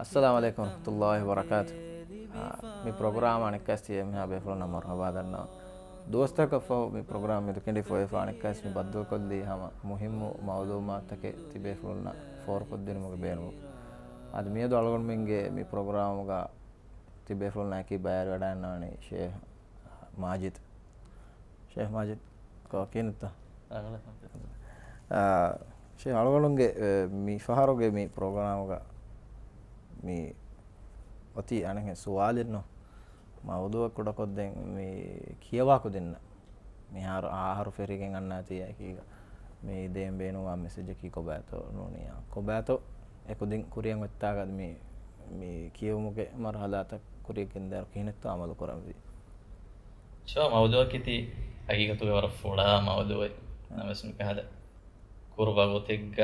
السلام عليكم ورحمة الله وبركاته. మీ programme అనెక్కాస్తి ఏమి అబేఫ్లో మర్హబా దన్న దోస్తా కఫో మీ programme మీద కిండి ఫోయఫా అనెక్కాస్ మీ బద్దు కొద్ది హమ ముహిమ్ము మౌదూమాతకే తిబేఫ్లున్న ఫోర్ కొద్దిని ముగ బేను అది మీద అలగొండ మింగే మీ ప్రోగ్రామ్గా తిబేఫ్లు నాకి బయర్ గడాన్ని మాజిద్ షేఖ్ మాజిద్ కీనుత్తా షేఖ్ అలగొండಗೆ మీ ఫహారోಗೆ మీ ప్రోగ్రామ్గా మీ ಒತ್ತಿ ನನಗೆ ಸುವಾಲಿನ್ನು ಮೌದುವ ಕೊಡಕೊದ್ದೆ ಮೀ ಕಿಯವಾಕುದಿನ್ನ ಮೀ ಆಹಾರ ಫೆರಿಗೆ ಅಣ್ಣಾತಿ ಈಗ ಮೀ ದೇಂ ಬೇನು ಆ ಮೆಸೇಜ್ ಕಿ ಕೊಬ್ಯಾತೋ ನೋನಿಯ ಕೊಬ್ಯಾತೋ ಎಕುದಿನ್ ಕುರಿಯಂ ಒತ್ತಾಗದ ಮೀ ಕಿಯವುಮುಗೆ ಮರಹಲಾತ ಕುರಿಯಕಿಂದ ಕಿನೆತ್ತು ಅಮಲು ಕೊರವಿ ಶೋ ಮೌದುವ ಕಿತಿ ಹಕೀಕತುಗೆ ವರ ಫುಡಾ ಮೌದುವೆ ನಮಸ್ಮಿಕ ಹದ ಕುರ್ಬಾಗೋತಿಗ್ಗ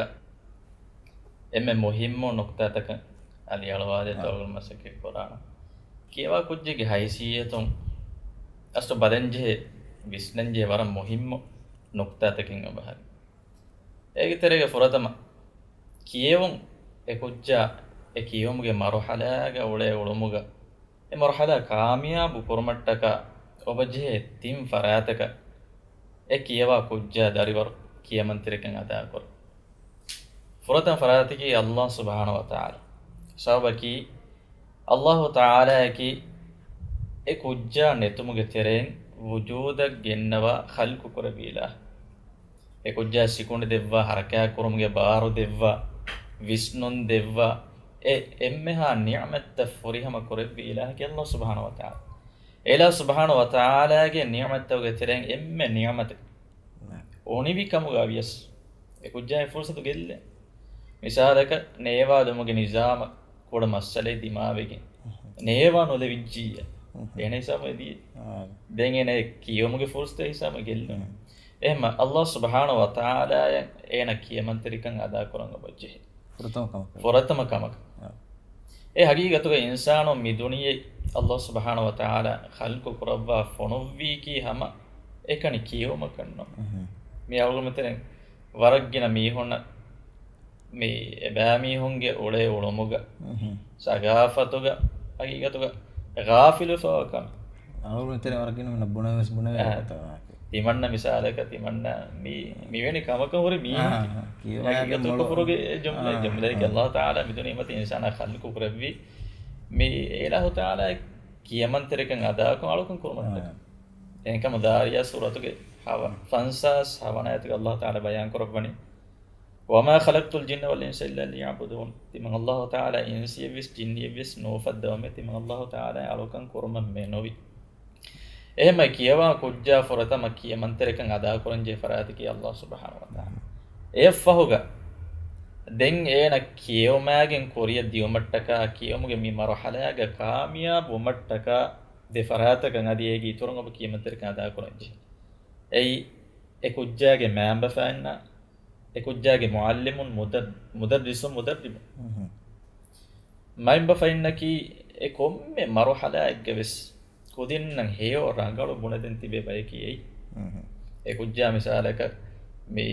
ಎಮ್ಮೆ ಮುಹಿಮ್ಮು ನುಕ್ತಾತಕ ali alwaade tawul masake qur'an kiwa kujjige haysiyatun asto badanje visnanje wara muhimmo nuqtatakin abahari ege terege furatama kiyewun e kujja e kiyumuge marhalaga ule ulumuga e marhala kaamiyabu kurmattaka obajhe tim farataka e kiyewa kujja dariwar kiyamantirekan ada kor furatan faratiki allah subhanahu wa ta'ala sabaki Allahu Ta'ala ki ek ujja netumuge tereen wujudak gennawa khalqu kurabila ek ujja sikunde devva harakaya kurumuge baaru devva visnun devva emmeha ni'matta furihama kurabila ki Allah subhanahu wa ta'ala ela subhanahu wa ta'ala ge ni'matta ge tereen emme ni'mat oni vi kamuga vias ek ujja fursatu gelle misalaka neeva dumuge nizama ಕೂಡ ಮಸಲೆ ದಿಮಾವೆಗೆ ನೇವಾನೊಲೆ ವಿಜ್ಜಿಯ ದೇನೆ ಸಮದಿ ದೆಂಗೆನೆ ಕಿಯೋಮುಗೆ ಫೋರ್ಸ್ತೆ ಹಿಸಾಮ ಗೆಲ್ಲ ಎಹಮ ಅಲ್ಲಾಹ್ ಸುಬ್ಹಾನಹು ವ ತಆಲಾ ಏನ ಕಿಯಮಂತರಿಕಂ ಅದಾ ಕೊರಂಗ ಬಜ್ಜೆ ಫುರತಮ ಕಮಕ A ಹಗೀಗತುಗೆ ಇನ್ಸಾನೋ ಮಿದುನಿಯೆ ಅಲ್ಲಾಹ್ ಸುಬ್ಹಾನಹು ವ ತಆಲಾ ಖಲ್ಕು ಕುರವ್ವಾ ಫೊನುವ್ವಿ ಕಿ ಹಮ ಏಕನಿ ಕಿಯೋಮಕನ್ನೋ ಮಿ ಅವಳು ಮೆತನೆ ವರಗ್ಗಿನ ಮೀಹೊನ್ನ මේ එබෑමීහුන්ගේ ඔලේ උළුමුග සගාෆතුග අගීගතුග ගාෆිලු ෆෝකම් අවුරු මෙතන වරකින බුණවස් බුණ තිමන්න මිසාලක තිමන්න මිවෙනි කමක හොරි මී අගීගතුක පුරුගේ ජුම්ලා කි අල්ලාහ් තාලා මිදුනි මත ඉන්සාන ඛල්කු කරවි මේ ඒලාහ් තාලා කියමන්තරකන් අදාකම් අලුකම් කුරුමත් එනකම දාරියා සූරතුගේ හව ෆන්සස් හවනායතුගේ අල්ලාහ් තාලා බයන් කරවණි وما خلقت الجن والإنس إلا ليعبدون تمن الله تعالى إنس يبس جن يبس نوفد دوم تمن الله تعالى علوكن كرم منوي එහෙම කියවා කුජ්ජා ෆොරතම කිය මන්තරකන් අදා කරන්ජේ ෆරාති කිය අල්ලාහ් සුබ්හානහු වතාලා ඒ ෆහුග දෙන් ඒන කියෝමෑගෙන් කොරිය දියොමට්ටක කියෝමුගේ මි මරහලයග කාමියා බොමට්ටක දෙ ෆරාතකන් අදියේගී තුරුන් ඔබ කිය මන්තරකන් අදා කරන්ජේ එයි ඒ කුජ්ජාගේ මෑම්බ ෆෑන්නා ekujjage muallimun mudarrisun mudarribun maimba fainnaki e komme marhala eggeves kudinnan heyo rangalu bunaden tibe bayki ei ekujja misalaka me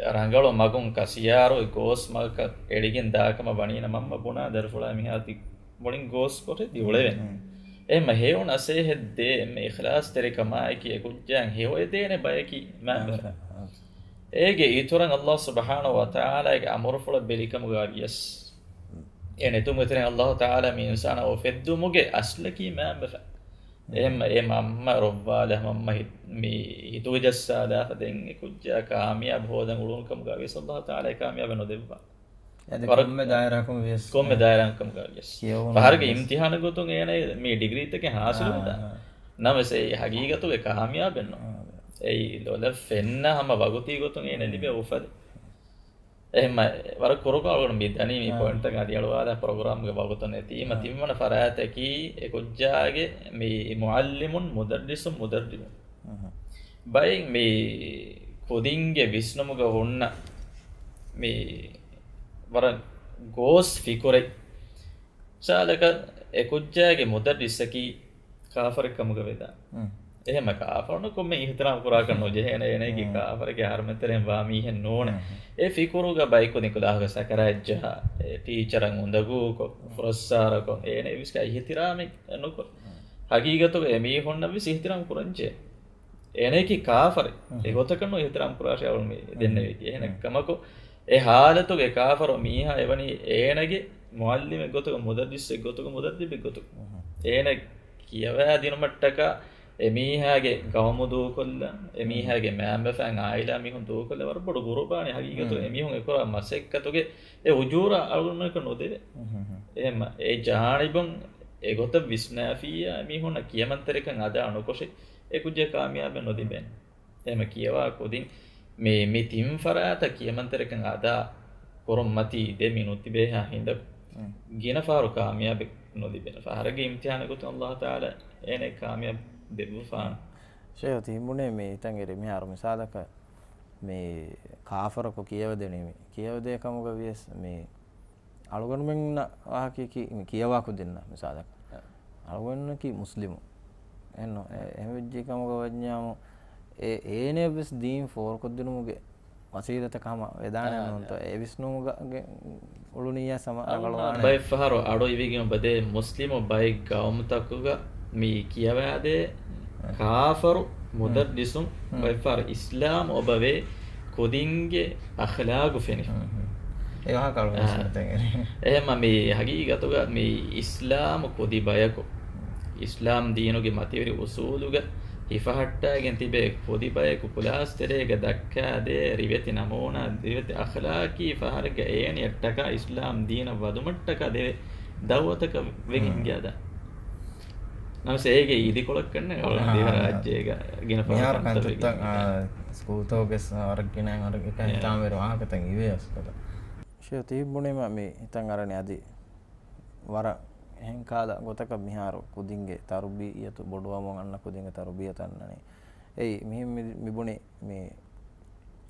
rangalu magun kasiyaru gos maka edigin daakama banina mamma buna darfula mihati bolin gos kote diuleven em heyo nase hedde me ikhlas terikama ki ekujjan heyo edene bayki mamba ඒගේ ඊතරන් අල්ලාහ් සුබ්හානහු වතාලා ගේ අමරෆුල බෙලිකම ගාවියස් එනේ තුම විතර අල්ලාහ් තාලා මේ ඉන්සාන ඔ ෆෙද්දුමුගේ අස්ලකි මෑම්බ එම් අම්ම රොබ්වාල මම්ම මේ හිතුවේ ජස්සාලා දෙන් කුජ්ජා කාමියා බෝදන් උළුන්කම ගාවියස් අල්ලාහ් තාලා කාමියා වෙනෝ දෙව්වා කොම්මෙ දායරකම වෙස් කොම්මෙ දායරකම ගාවියස් පහරගේ ඉම්තිහාන ගොතුන් එනේ මේ ඩිග්‍රී එකේ හාසිල වුණා නමසේ හගීගතුගේ කාමියා වෙන්නෝ ei lola fenna hama waguti gotun ene libe ufade ehma war kurukalu midani mi point එක අදියලවාද program ge wagutun eti ma timmana farataki ekujjage mi muallimun mudarrisun mudarribun bayin mi kodinge visnumuga honna mi war gos fikure salaka ekujjage mudarrisaki kafar kamuga veda එහෙම කාෆරන කොම්ම ඉහතරම් කුරා කරනෝ ජෙහෙන එනකි කාෆරගේ හර්මතරෙන් වා මීහෙන් නෝන ඒ ෆිකුරුග බයිකො නිකුදාග සකරජ්ජහ ටීචරන් උඳගූකො ෆොස්සාරකො ඒන විස්ක ඉහතිරාමෙක් නොකො හගීගතුක එමී හොන්න විසි ඉහතිරම් කුරංචේ එනකි කාෆර එගොතකන ඉහතරම් කුරාශයවුන් දෙන්න වෙති එහෙනකමකො ඒ හාලතුගේ කාෆර මීහා එවනි ඒනගේ මුල්ලිම ගොතක මුදදිස්සේ ගොතක මුදද්දිබ ගොතක ඒන කියවෑ දිනමට්ටක එමීහාගේ ගවමු දූකොල්ල එමීහාගේ මෑම්බෆෑන් ආයිලා මිහුන් දූකොල්ල වර බොඩු ගුරුබානේ හගීගතු එමිහුන් එකora මසෙක්කතුගේ ඒ උජූර අලුනක නොදෙවේ එහෙම ඒ ජානිබන් ඒ ගොත විස්නාෆියා මිහුන කියමන්තරකන් අද අනුකොෂේ ඒ කුජේ කාමියාබ නොදිබෙන් එහෙම කියවා කොදින් මේ තිම් ෆරාත කියමන්තරකන් අද කොරම් මති දෙමිනුති බේහා හින්ද ගින ෆාරු කාමියාබ නොදිබෙන ෆාරගේ ඉම්තිහානකුත් අල්ලාහ් තාලා එනේ කාමියාබ දෙබුෆාන ෂේය තිමුනේ මේ ඉතින් එරෙ මිහාර මිසාලක මේ කාෆරක කියව දෙනෙමි කියව දෙකමක වියස් මේ අලුගනුමෙන් ආකි කියවා කුදෙන්න මිසාලක අලුගන්නකි මුස්ලිමු එන්න එහෙම වෙජ්ජි කමක වඥාම ඒනේ බස් දීන් ෆෝර් කොද්දුනුමුගේ වසීලත කම වේදාන නොන්ත ඒ විස්නුමුගේ උළුනිය සමරගලවාන බයි ෆහරෝ අඩෝ ඉවිගම බදේ මුස්ලිමු බයි ගවමුතකුගා මේ කියවෑදේ කාෆරු මුදද්දිසුම් බයිෆාර ඉස්ලාම් ඔබවේ කොදින්ගේ අඛලාගු ෆෙනි ඒවා කල්පනා එහෙම මේ හගීගතුග මේ ඉස්ලාම් කොදි බයකො ඉස්ලාම් දීනුගේ මතිවරි උසූලුග හිෆහට්ටාගෙන් තිබේ කොදි බයකො පුලාස්තරේග දක්කාදේ රිවෙති නමෝනා රිවෙති අඛලාකී ෆහරග ඒනි එට්ටක ඉස්ලාම් දීන වදුමට්ටක දේ දවතක වෙගින් ගියද නමසේ ඉදි කොලක් කන්න දේව රාජ්‍යයක ගෙන ස්කූතෝගෙස් අරගෙන අර තාම වාහකතන් ඉවස්කට ෂේ තිබුණේම මේ හිතන් අරණ අදී වර එහෙන් කාලා ගොතක මිහාර කුදින්ගේ තරුබියතු බොඩුවම අන්න කුදින්ගේ තරුබිය තන්නනේ එයි මෙහෙම මිබුණේ මේ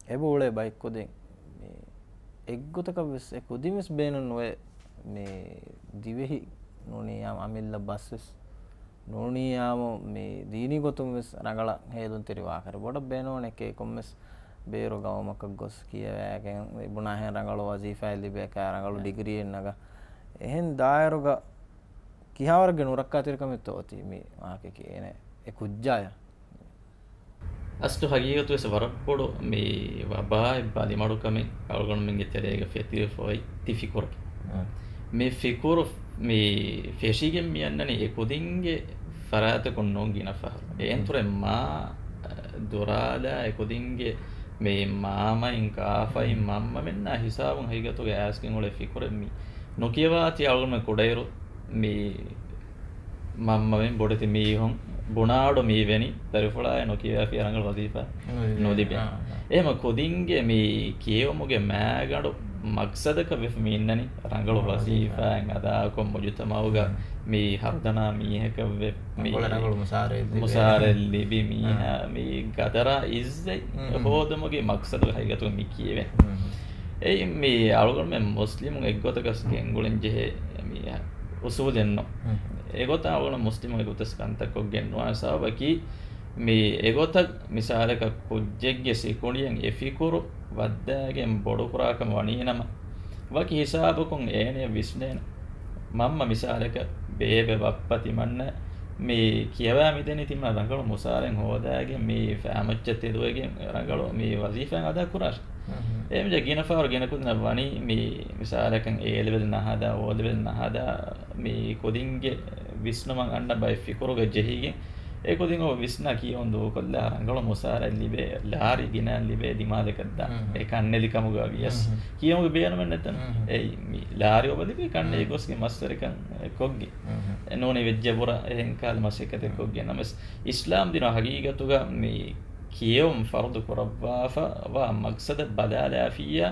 එබෝලේ බයික් කොදෙන් මේ එක් ගොතක වෙස් කුදිමස් බේනන් ඔය මේ දිවෙහි නොනියම් අමිල්ල බස්සස් නෝනියාම මේ දීනි ගොතුම් වෙස් රඟල හේදුන් තෙරිවා කර බොඩ බේනෝන එකේ කොම්මස් බේරෝ ගවමක ගොස් කියවෑගෙන් බුණා හැ රඟල වසීෆා ලිබේ කා රඟල ඩිග්‍රී එන්නග එහෙන් දායරුග කිහවරගෙන උරක්කා තිරකමෙතෝති මේ ආකේ කේනේ ඒ කුජ්ජාය අස්තු හගීගතු වෙස වරප්පොඩු මේ වබායි බලිමඩුකම අලගොන්මින්ගේ තෙරේග ෆෙතිර ෆොයි තිෆිකුර මේ ෆිකුර මේ ෆෙෂිගෙන් මියන්නනේ ඒ කොදින්ගේ ෆරාත කොන්නෝන් ගිනෆහ එන්තුරෙන් මා දොරාලා ඒ කොදින්ගේ මේ මාමයින් කාෆයි මම්ම මෙන්න හිසාබුන් හයිගතුගේ ඇස්කින් වල ෆිකුරෙන් මි නොකියවාති අලගොන්ම කොඩයිරු මේ මම්මෙන් බොඩති මීහොන් බොනාඩෝ මේ වෙනි පරිෆොලාය නොකියවා පියරංගල වදීපා නොදිබේ එහෙම කොදින්ගේ මේ කියවමුගේ මෑගඩු මක්සදක වෙෆ මින්නනි රංගල වසීෆාන් අදා කොම් මුජතමවුග මේ හර්දනා මීහක වෙ මේ රංගල මුසාරෙල්ලි බි මීහා මේ ගදරා ඉස්සයි හෝදමුගේ මක්සද හයිගතු මි කියවේ ඒ මේ අලුගොන් මේ මුස්ලිමුන් එක්ගොතකස් ගෙන්ගුලෙන් ජෙහෙ මේ උසූල් දෙන්නෝ ඒගොත අලුගොන් මුස්ලිමුන් එක්ගොතස් කන්තක්කො ගෙන්නවා සාවකි මේ ඒගොතක් මිසාලක කුජ්ජෙග්ගේ සිකුණියෙන් එෆිකුරු වද්දාගෙන් බොඩු පුරාකම වනීනම වකි හිසාබකුන් ඒනේ විශ්නේන මම්ම මිසාලක බේබ වප්පති මන්න මේ කියවා මිදෙන තිම රංගල මුසාරෙන් හෝදාගෙන් මේ ෆෑමච්චත් එදුවගෙන් රංගල මේ වසීෆෙන් අදා කුරාෂ් එම් ජගින ෆාවර් ගෙනකුත් නවනි මේ මිසාලකන් ඒ ලෙවල් නහදා ඕ ලෙවල් නහදා මේ කොදින්ගේ විශ්නමන් අන්න බයි ෆිකුරුග ජෙහිගෙන් ඒ කොදින් ඔය විශ්නා කියොන් දෝ කොල්ලා රංගල මුසාරෙන් ලිබේ ලාරි ගිනන් ලිබේ දිමාලකද්දා ඒ කන්නේලි කමුගා වියස් කියමුගේ බේනම නැතන ඒ ලාරි ඔබදී කන්නේ ගොස්ගේ මස්තරකන් කොග්ගේ නෝනේ වෙජ්ජබුර එහෙන් කාල මසෙකත කොග්ගේ නමස් ඉස්ලාම් දින හගීගතුගා මේ කියොම් ෆර්දු කුරබ්වාෆා වා මක්සද බදාලා ෆියා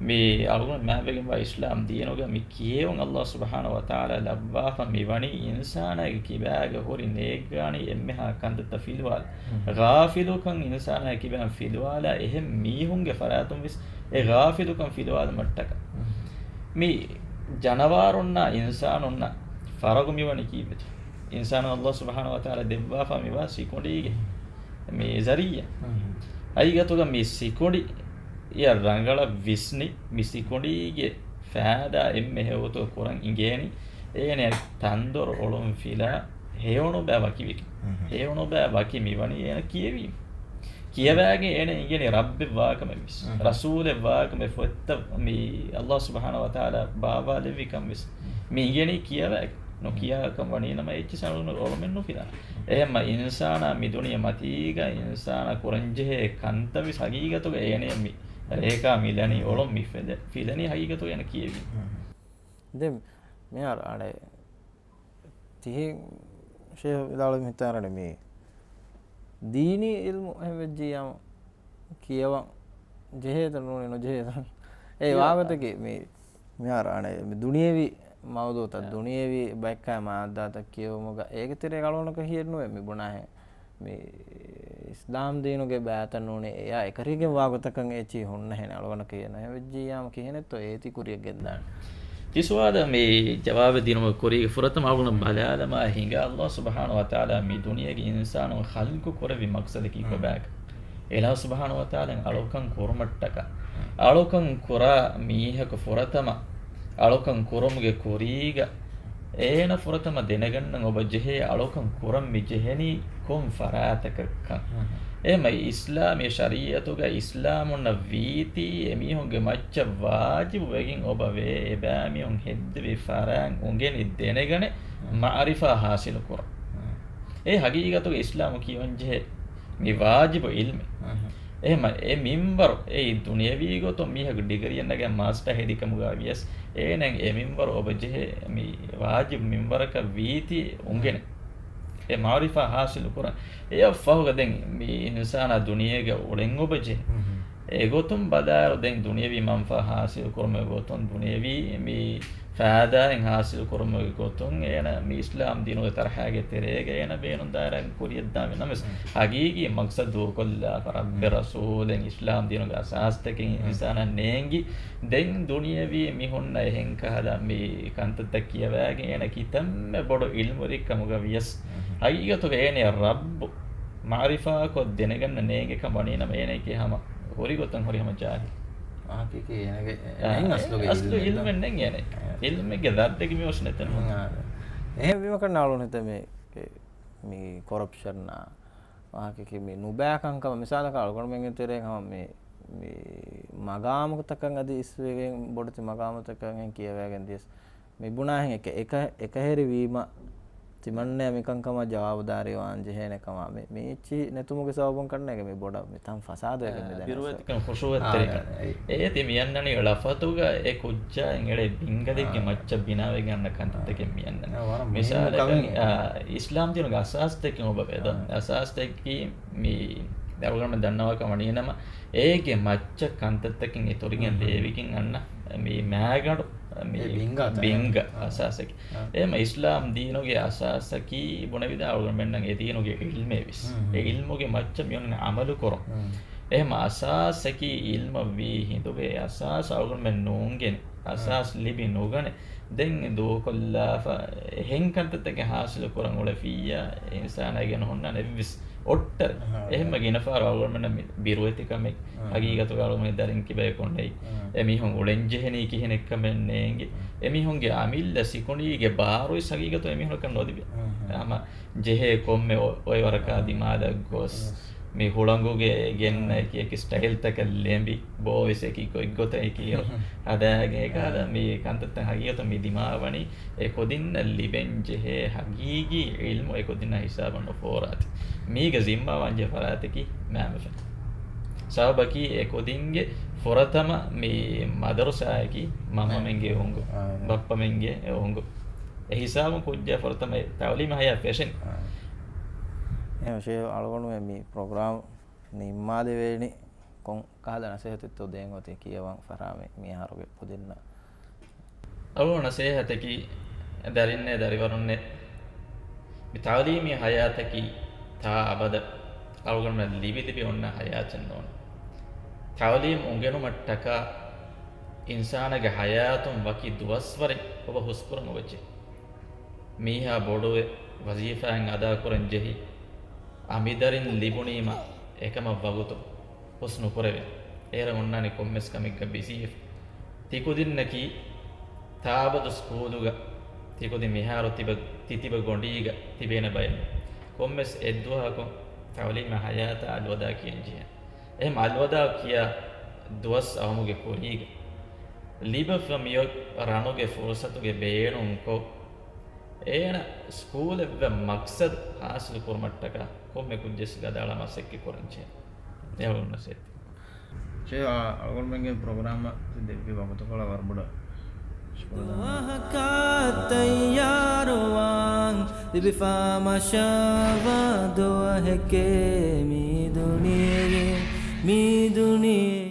මේ අලුගොන් මෑබෙගෙන් වා ඉස්ලාම් දිනෝගා මේ කියොම් අල්ලාහ් සුබ්හානහු වතාලා ලබ්වාෆා මේ වනි ඉන්සානගේ කිබෑග හොරි නේගානි එම්මහා කන්ද තෆිල්වාල් ගාෆිලුකන් ඉන්සානගේ කිබෑන් ෆිල්වාලා එහෙම් මීහුන්ගේ ෆරාතුම් විස් ඒ ගාෆිලුකන් ෆිල්වාල් මට්ටක මේ ජනවාරුන්නා ඉන්සානුන්නා ෆරගු මිවනි කීබෙත ඉන්සාන අල්ලාහ් සුබ්හානහු වතාලා දෙව්වාෆා මිවා සිකොඩීගේ මේ zariya අයිගතුග මේ සිකොඩි ය රංගල විස්නි මිසිකොඩීගේ ෆෑදා එම්මෙ හෙවතු කුරන් ඉගේනි ඒනේ තන්දොර ඔලොම් ෆිලා හේවණු බෑ වකිවික හේවණු බෑ වකි මිවනි එන කියවීම කියවෑගේ එන ඉගෙන රබ්බේ වාකම විස් රසූලේ වාකම ෆොත්ත මේ අල්ලාහ් සුබ්හානහු වතාලා බාබා දෙවිකම් විස් මේ ඉගෙන කියවෑගේ නොකියාකම් වනීනම එච්ච සනුන ඔලොමෙන් නොෆිලා එහෙම ඉන්සානා මිදුනිය මතීග ඉන්සානා කුරංජේ කන්තවි සගීගතක ඒනේ මි ඒකා මිලනි ඔලොම් මිෆෙද ෆිලනි හයිගතෝ යන කියවි දැන් මෙයාර අනේ තිහි ෂේ විලාල මිතරනේ මේ දීනි ඉල්මු හැවෙජ්ජියම කියවන් ජෙහෙත නෝනේ නොජෙහෙත ඒ වාගතකේ මේ මෙයාර අනේ මේ දුනියේවි මවදෝත දුනියේවි බයික්කා මාදාත කියවමුග ඒකතරේ කලවනක හියන්නෝ මේ බොනාහ මේ ඉස්ලාම් දීනුගේ බෑතන් උනේ එයා එකරිගෙන් වාගතකන් එචි හොන්න හෙන අලවන කියන හැවෙජ්ජියම කියනෙතෝ ඒති කුරියක් ගෙන්දාන තිසවාද මේ ජවාබ දිනම කුරිය ෆුරතම අවුන බලාදම හිඟ අල්ලාහ් සුබ්හානහු වතාලා මේ දුනියගේ ඉන්සානව ඛල්කු කරවි මක්සදකි කොබෑක එලා සුබ්හානහු වතාලා අලෝකන් කොරමට්ටක අලෝකන් කොරා මීහක ෆුරතම අලෝකන් කොරමුගේ කුරීග ඒන ෆුරතම දෙනගන්න ඔබ ජෙහේ අලෝකන් කොරම් මි ජෙහෙනි කොම් ෆරාතකක එමයි ඉස්ලාමී ශරීයතුග ඉස්ලාමුන්න වීති එමිහුන්ගේ මච්ච වාජිබු වෙගින් ඔබ වේ එබෑමියුන් හෙද්දවි ෆරාන් උන්ගෙනි දෙනගන මාරිෆා හාසිල කුර ඒ හගීගතුග ඉස්ලාමු කියවන් ජෙහෙ මේ වාජිබු ඉල්මි එහෙම ඒ මිම්බර් ඒ දුනියවි ගොතො මිහක ඩිගරියන්නගේ මාස්ටර් හෙදිකමු ගාවියස් ඒනෙන් ඒ මිම්බර් ඔබ ජෙහෙ මේ වාජිබ් මිම්බරක වීති උන්ගෙන ඒ මාරිෆා හාසිල කුර ඒ ෆහුග දෙන් මේ ඉන්සානා දුනියගේ ඔලෙන් ඔබ ජෙහෙ ඒ ගොතුම් බදාර දෙන් දුනියවි මන්ෆා හාසිල කුරම ගොතුන් දුනියවි මේ ෆාදාෙන් හාසිල කුරම ගොතුන් එන මේ ඉස්ලාම් දිනුගේ තරහාගේ තෙරේගේ එන බේනුන් දාරන් කුරියත් දාමෙ නමස් හගීගී මක්සද් දුකොල්ලා රබ්බ රසූලෙන් ඉස්ලාම් දිනුගේ අසාස්තකින් ඉන්සානා නේංගි දෙන් දුනියවි මිහොන්න එහෙන් කහලා මේ කන්තත කියවෑගේ එන කිතම්ම බොඩ ඉල්මුරික්කමුග වියස් හගීගතුක එනේ රබ්බ මාරිෆා කො දෙනගන්න නේගේ කමණේ නම එනේ කියහම හොරි ගොතන් හොරි හැම ජාහි ආකේ එනගේ එහෙන් අස්ලු ඉල්මෙන් නෙන් යන්නේ ඉල්මෙගේ දද්දක මිවස් නැතන එහෙම විම කරනාලු නැත මේ කොරප්ෂන් ආකේ මේ නුබෑකංකම මිසාලක අලගොණ මෙන් තෙරේකම මේ මගාමකතකන් අද ඉස්වේගෙන් බොඩති මගාමතකන් කියවෑගෙන් දිස් මේ බුණාහෙන් එක හැරි වීම තිමන්නේ මිකංකම ජවාබදාරී වාංජ හේනකම මේ චි නතුමුගේ සවබන් කරන එක මේ බොඩ මේ තම් ෆසාද එක මේ දැන් පිරුවත්කම් ඛුෂුවත් ඒ තිමියන්නනි ලෆතුග ඒ කුජ්ජා එංගලේ බින්ගදෙක්ගේ මච්ච බිනාවේ ගන්න කන්තතකෙන් මියන්න මිසාලක ඉස්ලාම් දිනුගේ අසාස්තකෙන් ඔබ වේද අසාස්තකී මේ දරුගම දන්නවා කමණිනම ඒකේ මච්ච කන්තතකින් ඒ තොරිගෙන් දේවිකින් අන්න මේ මෑගඩ බිංග අසාසකි එම ඉස්ලාම් දීනුගේ අසාසකි බොන විදාවග මෙන්නම් ඒ දීනුගේ ඉල්මේ විස් ඒ ඉල්මුගේ මච්ච මියොන්න අමලු කොරො එහෙම අසාසකි ඉල්ම වී හිඳුගේ අසාස අවගන් මෙන් නෝන්ගෙන අසාස් ලිබි නොගන දෙන් දෝකොල්ලා හෙන්කන්තතගේ හාසිල කොරන් ඔල ෆීයා ඉන්සානගෙන හොන්න නෙවිස් ඔට්ටර එහෙම ගෙනපාර අවගමන බිරුවතිකම හගීගතු ගලුම දරින් කිබේ කොණ්ඩයි එමිහුන් උලෙන් ජෙහෙනී කිහෙනෙක්කමෙන්නේගේ එමිහුන්ගේ අමිල්ල සිකුණීගේ බාරුයි සගීගතු එමිහුන කරන නොදිබි ආම ජෙහෙ කොම්මේ ඔය වරකා දිමාදක් ගොස් මේ හුළඟුගේ ගෙන්න එක ස්ටයිල් තක ලෙම්බි බෝයිස් එකි කොයි ගොතයි කියෝ අදාගේ කාද මේ කන්තත් හගීගතු මේ දිමාවනි ඒ කොදින්න ලිබෙන් ජෙහෙ හගීගී ඉල්ම ඒ කොදින්න හිසාබන ෆෝරාති මේක සිම්මා වංජ ෆරාතකි මෑමෆ සවබකි ඒ කොදින්ගේ ෆොරතම මේ මදරසායකි මමමෙන්ගේ හොංගු බප්පමෙන්ගේ හොංගු ඒ හිසාම කුජ්ජා ෆොරතම තවලීම හය ෆැෂන් එහෙම ෂේ අලගොණු මේ ප්‍රෝග්‍රෑම් නිම්මාද වේනි කොන් කහද නැසෙහෙතෝ දෙන් ඔතේ කියවන් ෆරාමේ මේ හරුගේ පොදෙන්න අවුන නැසෙහෙතකි දරින්නේ දරිවරුන්නේ මේ තවලීමේ හයාතකි තා අබද අවගොණ ලිවිදිබි ඔන්න හයාචන් ඕන තවලීම් උන්ගෙනු මට්ටක ඉන්සානගේ හයාතුන් වකි දුවස්වරෙන් ඔබ හුස්පුරම වච්චේ මීහා බොඩුවේ වසීෆාන් අදා කරන් ජෙහි අමිදරින් ලිබුණීම එකම වගුතු හුස්නු කරවේ ඒර ඔන්නානි කොම්මස් කමික්ක බිසීෆ් තිකුදින්නකි තාබදු ස්කූදුග තිකුදි මිහාරු තිතිබ ගොඩීග තිබේන බයන කොම්මස් එද්දුවහකො තවලිම හයාත අල්වදා කියන ජිය එහෙම අල්වදා කියා දුවස් අවමුගේ කොරීග ලිබෆමියෝ රණුගේ ෆුර්සතුගේ බේනුන්කෝ ඒන ස්කූල් එව්ව මක්සද් හාසිල් කරමට්ටක කොම්මෙ කුජ්ජස් ගදාලා මසෙක්කි කරංචේ එවුන්න සෙත් che algún mengue programa de que vamos a tocar la barbura තයාරුවන් දිබිෆාම ශාවා දොහ හෙකේ මී දුනියේ